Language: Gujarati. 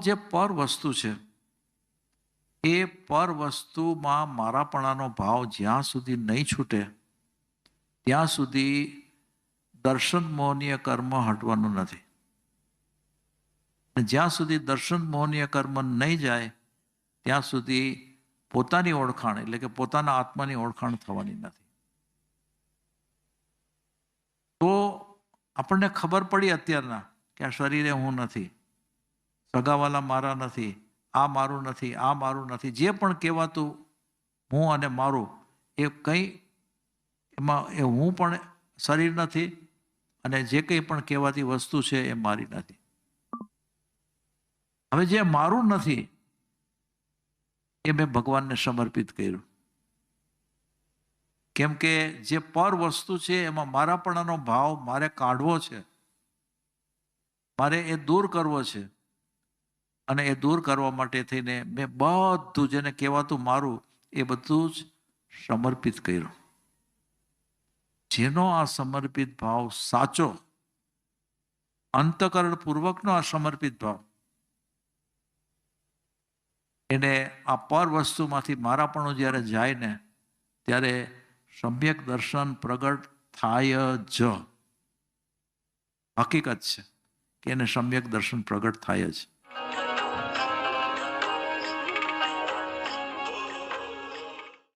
જે પર વસ્તુ છે એ પર વસ્તુમાં મારાપણાનો ભાવ જ્યાં સુધી નહીં છૂટે ત્યાં સુધી દર્શન મોહનીય કર્મ હટવાનું નથી. જ્યાં સુધી દર્શન મોહનીય કર્મ નહીં જાય ત્યાં સુધી પોતાની ઓળખાણ એટલે કે પોતાના આત્માની ઓળખાણ થવાની નથી. તો આપણને ખબર પડી અત્યારના કે આ શરીરે હું નથી, સગાવાલા મારા નથી, આ મારું નથી, આ મારું નથી, જે પણ કહેવાતું હું અને મારું એ કંઈ એમાં એ હું પણ શરીર નથી અને જે કંઈ પણ કહેવાતી વસ્તુ છે એ મારી નથી. હવે જે મારું નથી એ મેં ભગવાનને સમર્પિત કર્યું. કેમ કે જે પર વસ્તુ છે એમાં મારાપણાનો ભાવ મારે કાઢવો છે, મારે એ દૂર કરવો છે અને એ દૂર કરવા માટે થઈને મેં બધું જેને કહેવાતું મારું એ બધું જ સમર્પિત કર્યું. જેનો આ સમર્પિત ભાવ સાચો, અંતકરણ પૂર્વકનો આ સમર્પિત ભાવ, એને આ પર વસ્તુમાંથી મારાપણું જ્યારે જાય ને ત્યારે સમ્યક દર્શન પ્રગટ થાય જ. હકીકત છે કે એને સમ્યક દર્શન પ્રગટ થાય જ.